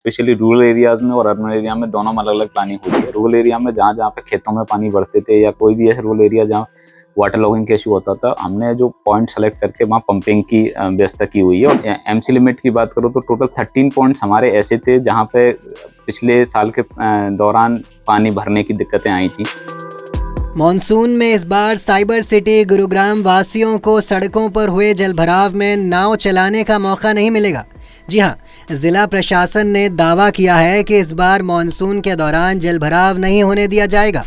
Specially rural areas में और urban area में दोनों में अलग-अलग प्लानिंग होती है। रूरल एरिया में जहाँ-जहाँ पे खेतों में पानी भरते थे या कोई भी ऐसे रूरल एरिया जहाँ वाटर लॉगिंग का इशू होता था, हमने जो पॉइंट सेलेक्ट करके वहाँ पंपिंग की व्यवस्था की हुई है। और एमसी लिमिट की बात करूँ तो टोटल 13 पॉइंट्स हमारे ऐसे थे जहाँ पे पिछले साल के दौरान पानी भरने की दिक्कतें आई थी। मॉनसून में इस बार साइबर सिटी गुरुग्राम वासियों को सड़कों पर हुए जलभराव में नाव चलाने का मौका नहीं मिलेगा। जी हाँ, जिला प्रशासन ने दावा किया है कि इस बार मॉनसून के दौरान जलभराव नहीं होने दिया जाएगा।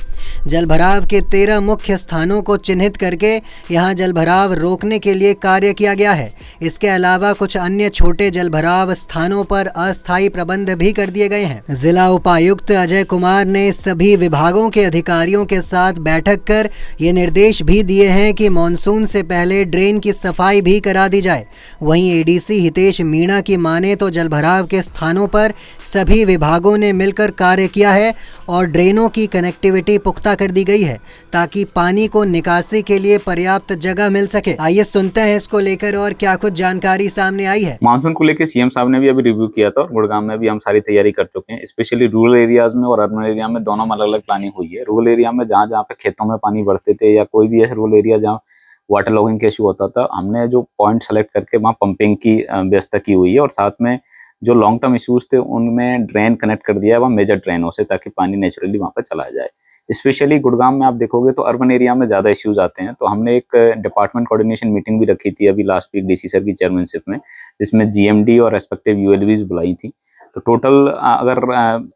जलभराव के 13 मुख्य स्थानों को चिन्हित करके यहां जलभराव रोकने के लिए कार्य किया गया है। इसके अलावा कुछ अन्य छोटे जलभराव स्थानों पर अस्थायी प्रबंध भी कर दिए गए हैं। जिला उपायुक्त अजय कुमार ने सभी विभागों के अधिकारियों के साथ बैठक कर ये निर्देश भी दिए हैं कि मानसून से पहले ड्रेन की सफाई भी करा दी जाए। वहीं एडीसी हितेश मीणा की माने तो जलभराव के स्थानों पर सभी विभागों ने मिलकर कार्य किया है और ड्रेनों की कनेक्टिविटी पुख्ता कर दी गई है ताकि पानी को निकासी के लिए पर्याप्त जगह मिल सके। आइए सुनते हैं इसको लेकर और क्या कुछ जानकारी सामने आई है। मानसून को लेकर सीएम साहब ने भी अभी रिव्यू किया था और गुड़गांव में भी हम सारी तैयारी कर चुके हैं। स्पेशली रूरल एरियाज में और अर्बन एरिया में दोनों में अलग अलग प्लानिंग हुई है। रूरल एरिया में जहाँ जहाँ पे खेतों में पानी भरते थे या कोई भी ऐसे रूरल एरिया जहाँ वाटर लॉगिंग का इशू होता था, हमने जो पॉइंट सेलेक्ट करके वहाँ पंपिंग की व्यवस्था की हुई है और साथ में जो लॉन्ग टर्म इश्यूज थे उनमें ड्रेन कनेक्ट कर दिया है वहाँ मेजर ड्रेनों से, ताकि पानी नेचुरली वहाँ पर चला जाए। स्पेशली गुड़गांव में आप देखोगे तो अर्बन एरिया में ज़्यादा इश्यूज आते हैं, तो हमने एक डिपार्टमेंट कोऑर्डिनेशन मीटिंग भी रखी थी अभी लास्ट वीक डीसी सर की चेयरमैनशिप में, जिसमें जीएमडी और रेस्पेक्टिव यूएलवीज बुलाई थी। तो टोटल अगर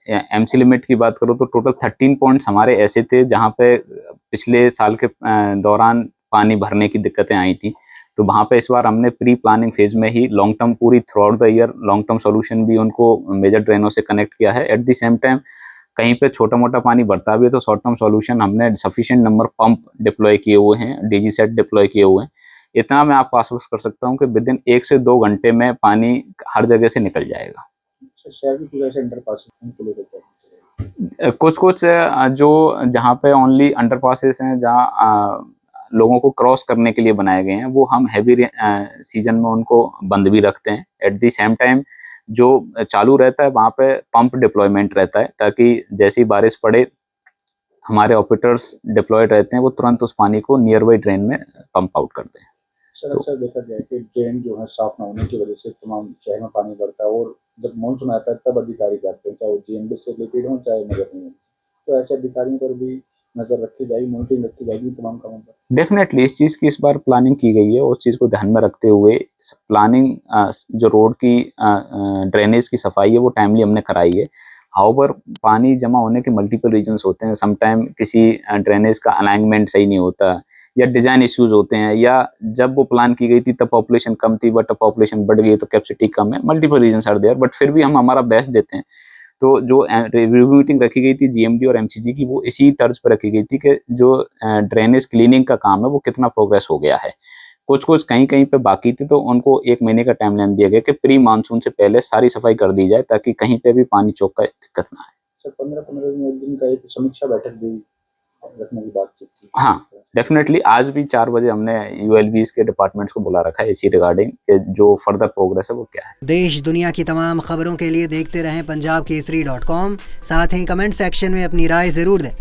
एमसी लिमिट की बात करूँ तो टोटल 13 पॉइंट्स हमारे ऐसे थे जहाँ पे पिछले साल के दौरान पानी भरने की दिक्कतें आई थी। तो वहाँ पे इस बार हमने प्री प्लानिंग फेज में ही लॉन्ग टर्म पूरी through out the year long term solution भी उनको मेजर ड्रेनों से कनेक्ट किया है। एट द सेम टाइम कहीं पे छोटा मोटा पानी बढ़ता भी है तो शॉर्ट टर्म सॉल्यूशन हमने सफिशिएंट नंबर पंप डिप्लॉय किए हुए हैं, डीजी सेट डिप्लॉय किए हुए हैं। इतना मैं आपको आश्वस्त कर सकता हूँ कि विद इन 1 से 2 घंटे में पानी हर जगह से निकल जाएगा। कुछ कुछ जो जहाँ पे ओनली अंडरपासेस हैं, जहाँ लोगों को क्रॉस करने के लिए बनाए गए हैं, वो हम हैवी सीजन में उनको बंद भी रखते हैं। एट द सेम टाइम जो चालू रहता है वहाँ पे पंप डिप्लॉयमेंट रहता है, ताकि जैसी बारिश पड़े हमारे ऑपरेटर्स डिप्लॉयड रहते हैं, वो तुरंत उस पानी को नियर बाई ड्रेन में पंप आउट करते हैं। सर अक्सर देखा जाए कि ड्रेन जो है साफ ना होने की वजह से तमाम शहर में पानी बढ़ता है और जब मानसून आता है तब अधिकारी जाते हैं, चाहे वो जीएमडी से रिलेटेड हो चाहे नगर निगम। तो ऐसे अधिकारियों पर भी नजर रखी जाएगी, मॉनिटरिंग रखी जाएगी तमाम कामों पर। डेफिनेटली इस चीज़ की इस बार प्लानिंग की गई है, उस चीज़ को ध्यान में रखते हुए प्लानिंग जो रोड की ड्रेनेज की सफाई है वो टाइमली हमने कराई है। हाउएवर पानी जमा होने के मल्टीपल रीजंस होते हैं। समटाइम किसी ड्रेनेज का अलाइनमेंट सही नहीं होता या डिज़ाइन इश्यूज होते हैं, या जब वो प्लान की गई थी तब पॉपुलेशन कम थी बट अब पॉपुलेशन बढ़ गई तो कैपेसिटी कम है। Multiple reasons are there, but फिर भी हम हमारा बेस्ट देते हैं। तो जो रिव्यू मीटिंग रखी गई थी जीएमडी और एमसीजी की, वो इसी तर्ज पर रखी गई थी कि जो ड्रेनेज क्लीनिंग का काम है वो कितना प्रोग्रेस हो गया है। कुछ कुछ कहीं पे बाकी थी तो उनको 1 महीने का टाइमलाइन दिया गया कि प्री मानसून से पहले सारी सफाई कर दी जाए, ताकि कहीं पे भी पानी चौक का दिक्कत ना आए। सर 15 दिन का एक समीक्षा बैठक भी रखने की बात की। हाँ, डेफिनेटली आज भी 4 बजे हमने यूएलबीज के डिपार्टमेंट्स को बुला रखा है इसी रिगार्डिंग कि जो फर्दर प्रोग्रेस है वो क्या है। देश दुनिया की तमाम खबरों के लिए देखते रहें punjabkesari.com। साथ ही कमेंट सेक्शन में अपनी राय जरूर दें।